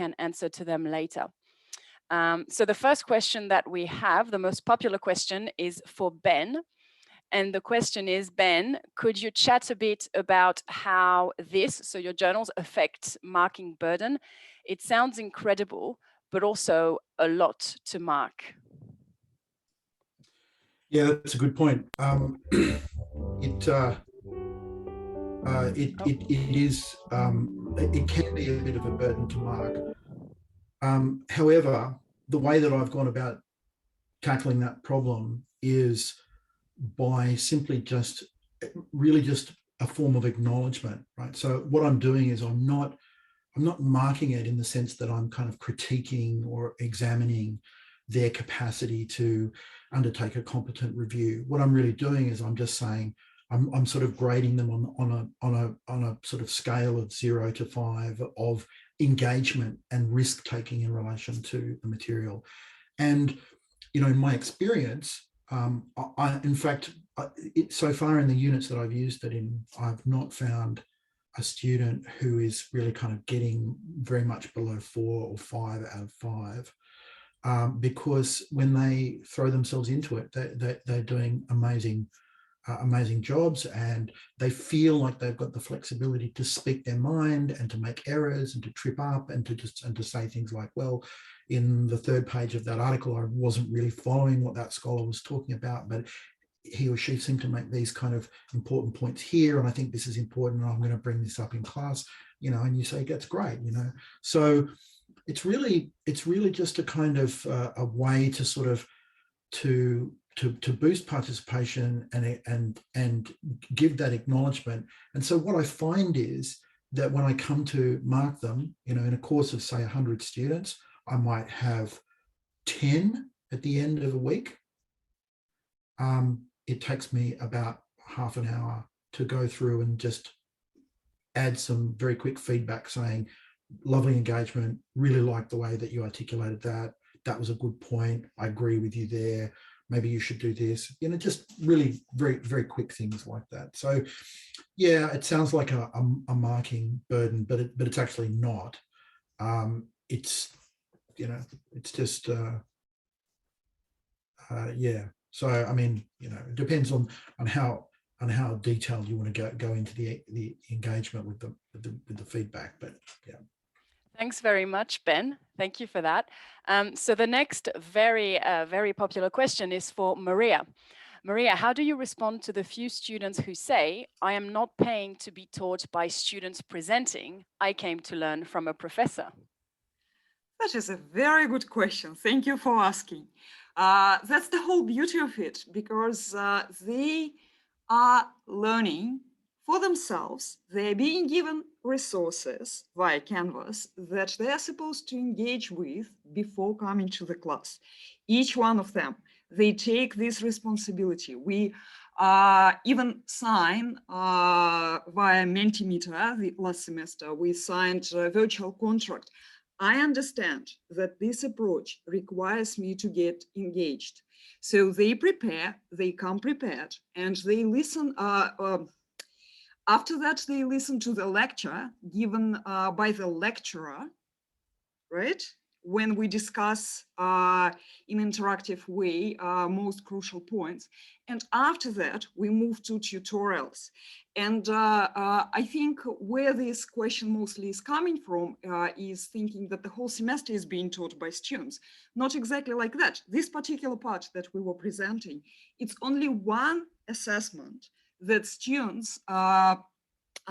can answer to them later. So the first question that we have, the most popular question, is for Ben. And the question is, Ben, could you chat a bit about how this, so your journals, affect marking burden? It sounds incredible, but also a lot to mark. Yeah, that's a good point. It can be a bit of a burden to mark. However, the way that I've gone about tackling that problem is by simply just a form of acknowledgement, right? So what I'm doing is I'm not marking it in the sense that I'm kind of critiquing or examining their capacity to undertake a competent review. What I'm really doing is I'm just saying I'm sort of grading them on a sort of scale of 0 to 5 of engagement and risk taking in relation to the material. And you know, in my experience, in fact, so far in the units that I've used it in, I've not found a student who is really kind of getting very much below 4 or 5 out of 5, because when they throw themselves into it, they're doing amazing jobs, and they feel like they've got the flexibility to speak their mind and to make errors and to trip up and to say things like, well, in the 3rd page of that article, I wasn't really following what that scholar was talking about, but he or she seemed to make these kind of important points here, and I think this is important, and I'm going to bring this up in class, you know, and you say, that's great, you know. So it's really just a kind of a way to sort of to boost participation and give that acknowledgement. And so what I find is that when I come to mark them, you know, in a course of say 100 students, I might have 10 at the end of a week. It takes me about half an hour to go through and just add some very quick feedback saying, lovely engagement, really like the way that you articulated that. That was a good point. I agree with you there. Maybe you should do this, you know, just really very, very quick things like that. So yeah, it sounds like a marking burden, but it's actually not. It's, you know, it's just, yeah. So, I mean, you know, it depends on how detailed you want to go into the engagement with the feedback, but yeah. Thanks very much, Ben. Thank you for that. So the next very popular question is for Maria. Maria, how do you respond to the few students who say, I am not paying to be taught by students presenting, I came to learn from a professor? That is a very good question. Thank you for asking. That's the whole beauty of it, because they are learning for themselves. They're being given resources via Canvas that they're supposed to engage with before coming to the class. Each one of them, they take this responsibility. We even sign via Mentimeter the last semester, we signed a virtual contract. I understand that this approach requires me to get engaged. So they prepare, they come prepared, and they listen. After that, they listen to the lecture given by the lecturer, right? When we discuss in interactive way most crucial points. And after that, we move to tutorials. And I think where this question mostly is coming from is thinking that the whole semester is being taught by students. Not exactly like that. This particular part that we were presenting, it's only one assessment that students are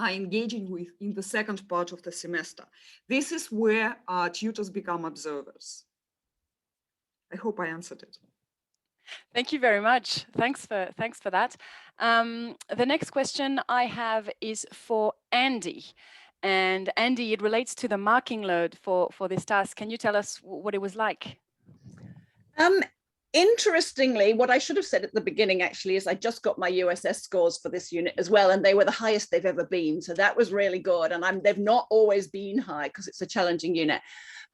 engaging with in the second part of the semester. This is where tutors become observers. I hope I answered it. Thank you very much. Thanks for that. The next question I have is for Andy. And Andy, it relates to the marking load for this task. Can you tell us what it was like? Interestingly, what I should have said at the beginning actually is I just got my USS scores for this unit as well, and they were the highest they've ever been. So that was really good. And they've not always been high because it's a challenging unit.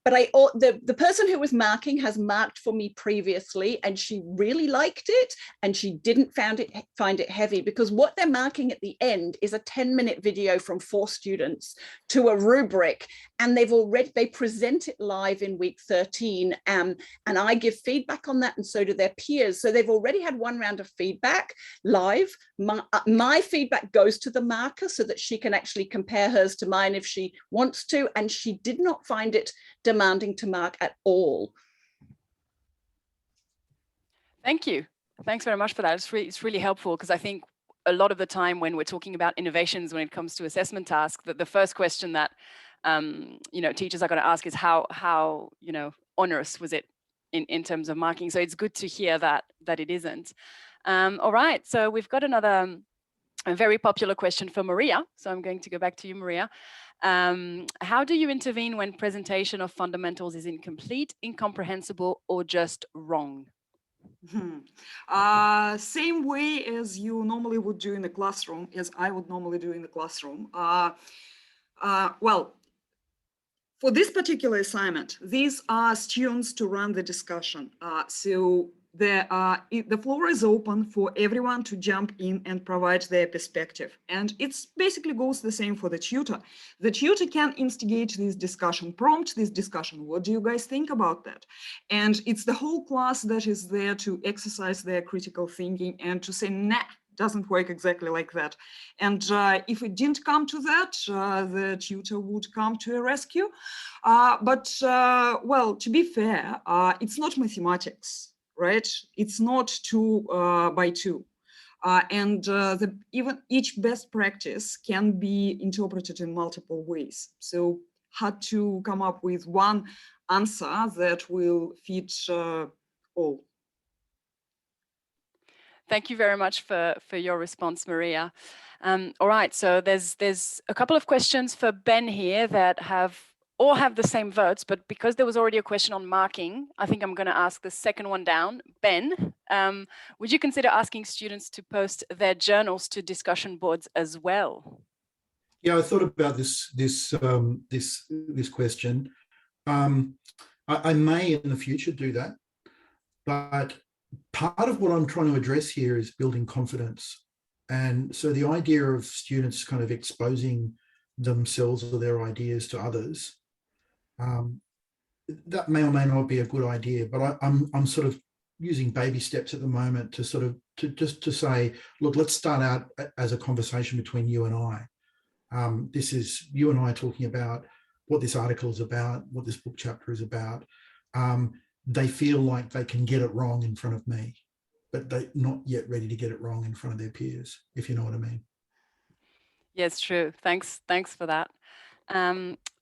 but the person who was marking has marked for me previously, and she really liked it, and she didn't find it heavy, because what they're marking at the end is a 10-minute video from 4 students to a rubric, and they present it live in week 13, and I give feedback on that, and so do their peers. So they've already had 1 round of feedback live. My feedback goes to the marker so that she can actually compare hers to mine if she wants to, and she did not find it demanding to mark at all. Thank you. Thanks very much for that. It's really helpful, because I think a lot of the time when we're talking about innovations when it comes to assessment tasks, that the first question that teachers are going to ask is how onerous was it in terms of marking. So it's good to hear that it isn't. All right, so we've got another a very popular question for Maria. So I'm going to go back to you, Maria. How do you intervene when presentation of fundamentals is incomplete, incomprehensible, or just wrong? Same way as you normally would do in the classroom, as I would normally do in the classroom. Well, for this particular assignment, these are students to run the discussion. So the floor is open for everyone to jump in and provide their perspective. And it's basically goes the same for the tutor. The tutor can instigate this discussion, prompt this discussion. What do you guys think about that? And it's the whole class that is there to exercise their critical thinking and to say, nah, doesn't work exactly like that. And if it didn't come to that, the tutor would come to a rescue. Well, to be fair, it's not mathematics. Right? It's not 2 by 2. And even each best practice can be interpreted in multiple ways. So had to come up with one answer that will fit all. Thank you very much for your response, Maria. All right, so there's a couple of questions for Ben here that all have the same votes, but because there was already a question on marking, I think I'm going to ask the second one down. Ben, would you consider asking students to post their journals to discussion boards as well? Yeah, I thought about this question. I may in the future do that, but part of what I'm trying to address here is building confidence. And so the idea of students kind of exposing themselves or their ideas to others, that may or may not be a good idea, but I'm sort of using baby steps at the moment to sort of to say, look, let's start out as a conversation between you and I. This is you and I talking about what this article is about, what this book chapter is about. They feel like they can get it wrong in front of me, but they're not yet ready to get it wrong in front of their peers, if you know what I mean. Yes, true. Thanks for that.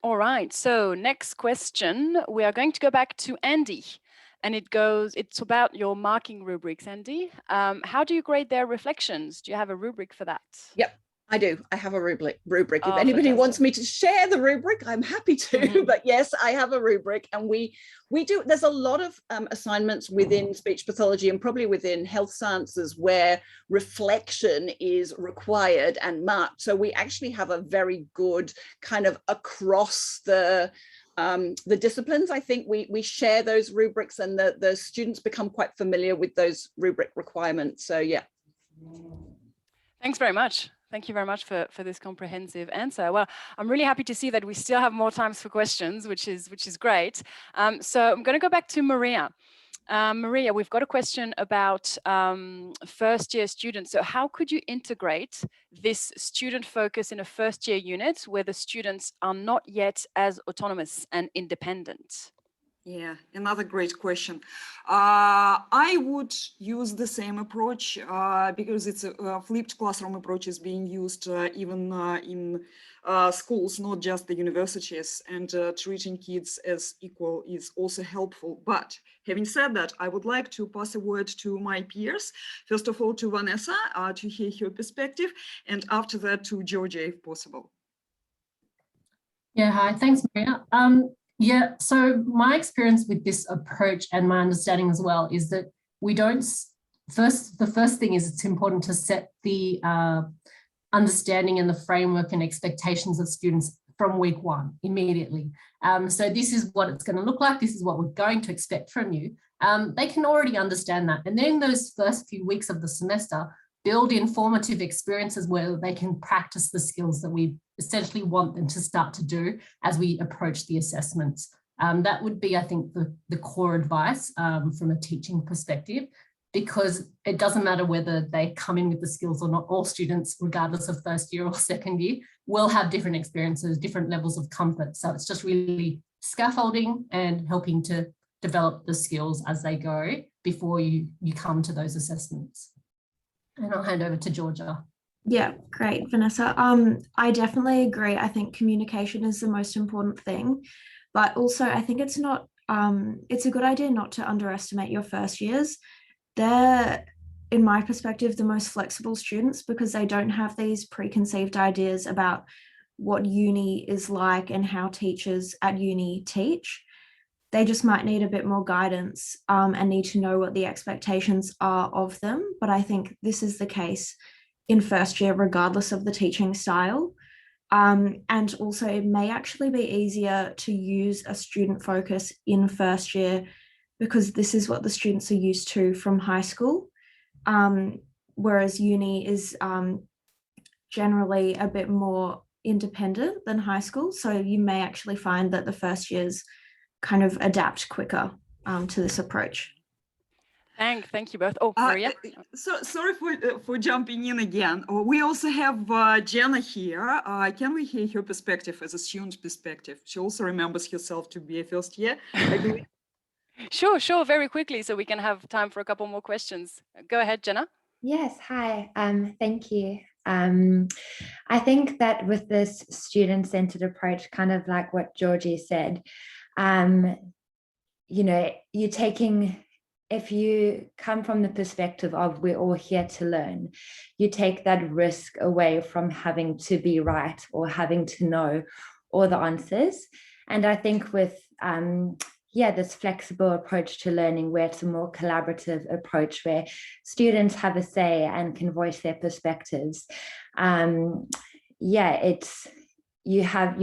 All right, so next question, we are going to go back to Andy, and it's about your marking rubrics, Andy. How do you grade their reflections? Do you have a rubric for that? Yep, I do. I have a rubric. If anybody fantastic. wants me to share the rubric, I'm happy to, but yes, I have a rubric, and we do, there's a lot of assignments within speech pathology and probably within health sciences where reflection is required and marked. So we actually have a very good kind of across the disciplines. I think we share those rubrics, and the students become quite familiar with those rubric requirements. So yeah. Thanks very much. Thank you very much for this comprehensive answer. Well, I'm really happy to see that we still have more times for questions, which is great. So I'm going to go back to Maria. Maria, we've got a question about first-year students. So how could you integrate this student focus in a first-year unit where the students are not yet as autonomous and independent? Yeah, another great question. I would use the same approach because it's a flipped classroom approach is being used even in schools, not just the universities, and treating kids as equal is also helpful. But having said that, I would like to pass a word to my peers. First of all, to Vanessa to hear her perspective, and after that to Georgia, if possible. Yeah, hi, thanks, Maria. Yeah, so my experience with this approach and my understanding as well is that we don't, the first thing is it's important to set the understanding and the framework and expectations of students from week one immediately. So this is what it's going to look like. This is what we're going to expect from you. They can already understand that. And then those first few weeks of the semester, build in formative experiences where they can practice the skills that we essentially want them to start to do as we approach the assessments. That would be, I think, the core advice from a teaching perspective, because it doesn't matter whether they come in with the skills or not. All students, regardless of first year or second year, will have different experiences, different levels of comfort. So it's just really scaffolding and helping to develop the skills as they go before you come to those assessments. And I'll hand over to Georgia. Yeah, great, Vanessa. I definitely agree. I think communication is the most important thing, but also I think it's not, it's a good idea not to underestimate your first years. They're, in my perspective, the most flexible students because they don't have these preconceived ideas about what uni is like and how teachers at uni teach. They just might need a bit more guidance and need to know what the expectations are of them. But I think this is the case in first year, regardless of the teaching style. And also it may actually be easier to use a student focus in first year because this is what the students are used to from high school. Whereas uni is generally a bit more independent than high school. So you may actually find that the first years kind of adapt quicker to this approach. Thank you both. Oh, Maria. So sorry for jumping in again. We also have Jenna here. Can we hear her perspective as a student perspective? She also remembers herself to be a first year, I believe. Sure, very quickly so we can have time for a couple more questions. Go ahead, Jenna. Yes, hi, thank you. I think that with this student-centered approach, kind of like what Georgie said, you know, if you come from the perspective of we're all here to learn, you take that risk away from having to be right or having to know all the answers. And I think with, this flexible approach to learning, where it's a more collaborative approach, where students have a say and can voice their perspectives, you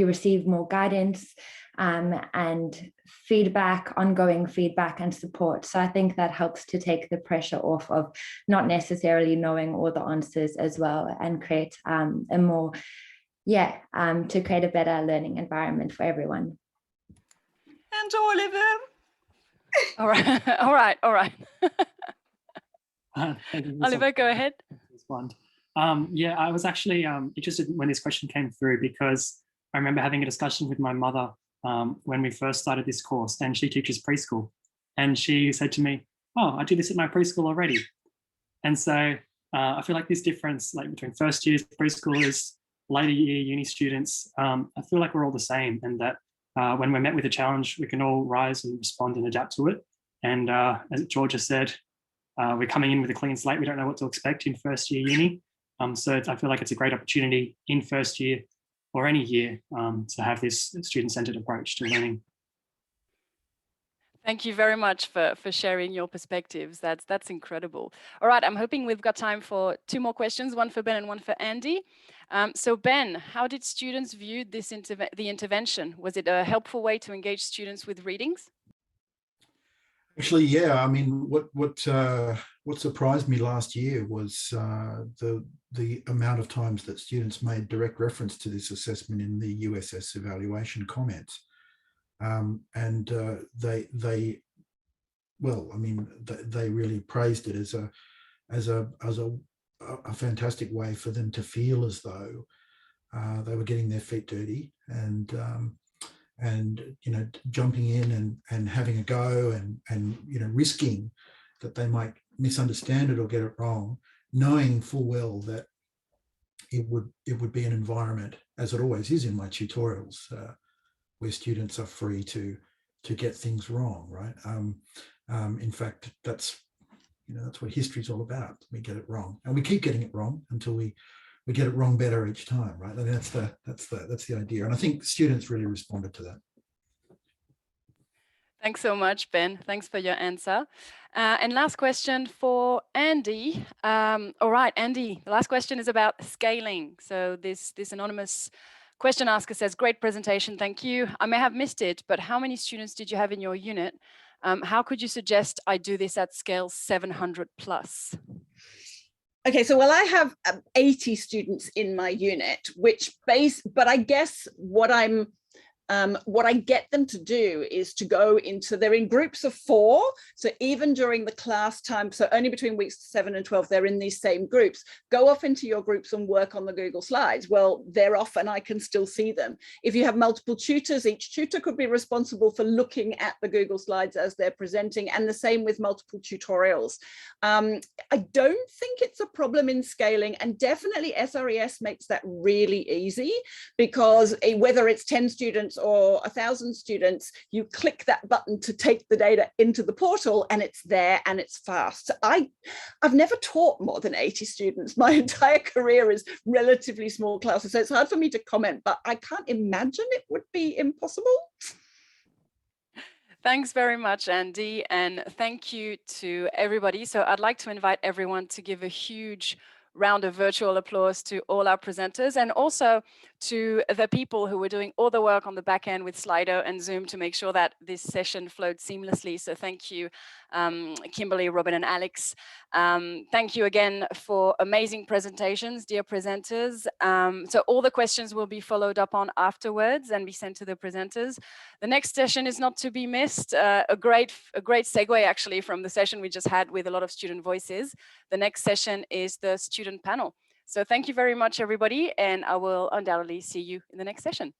receive more guidance and feedback, ongoing feedback and support. So I think that helps to take the pressure off of not necessarily knowing all the answers as well, and create to create a better learning environment for everyone. And Oliver. All right. Oliver, go ahead. I was actually interested when this question came through because I remember having a discussion with my mother when we first started this course, and she teaches preschool. And she said to me, "Oh, I do this at my preschool already." And so I feel like this difference, like between first years, preschoolers, later year uni students, I feel like we're all the same, and that when we're met with a challenge, we can all rise and respond and adapt to it. And as Georgia said, we're coming in with a clean slate. We don't know what to expect in first year uni. So I feel like it's a great opportunity in first year or any year to have this student-centered approach to learning. Thank you very much for sharing your perspectives. That's incredible. All right, I'm hoping we've got time for 2 more questions, one for Ben and one for Andy. So Ben, how did students view the intervention? Was it a helpful way to engage students with readings? Actually, yeah. I mean, what surprised me last year was the amount of times that students made direct reference to this assessment in the USS evaluation comments, and they really praised it as a fantastic way for them to feel as though they were getting their feet dirty and jumping in and having a go and risking that they might misunderstand it or get it wrong, knowing full well that it would be an environment, as it always is in my tutorials, where students are free to get things wrong, right? In fact, that's what history is all about. We get it wrong, and we keep getting it wrong until we get it wrong better each time, right? I mean, that's the idea, and I think students really responded to that. Thanks so much, Ben. Thanks for your answer. And last question for Andy. All right, Andy, the last question is about scaling. So this anonymous Question asker says, great presentation, thank you. I may have missed it, but how many students did you have in your unit? How could you suggest I do this at scale 700 plus? Okay, so well, I have 80 students in my unit, but I guess what I get them to do is to go into, they're in groups of 4. So even during the class time, so only between weeks 7 and 12, they're in these same groups. Go off into your groups and work on the Google Slides. Well, they're off and I can still see them. If you have multiple tutors, each tutor could be responsible for looking at the Google Slides as they're presenting, and the same with multiple tutorials. I don't think it's a problem in scaling, and definitely SRES makes that really easy, because whether it's 10 students or 1,000 students, you click that button to take the data into the portal and it's there and it's fast. I've never taught more than 80 students. My entire career is relatively small classes, so it's hard for me to comment, but I can't imagine it would be impossible. Thanks very much, Andy, and thank you to everybody. So I'd like to invite everyone to give a huge round of virtual applause to all our presenters, and also to the people who were doing all the work on the back end with Slido and Zoom to make sure that this session flowed seamlessly. So thank you, Kimberly, Robin, and Alex. Thank you again for amazing presentations, dear presenters. So all the questions will be followed up on afterwards and be sent to the presenters. The next session is not to be missed. A great segue actually from the session we just had with a lot of student voices. The next session is the student panel. So thank you very much, everybody, and I will undoubtedly see you in the next session.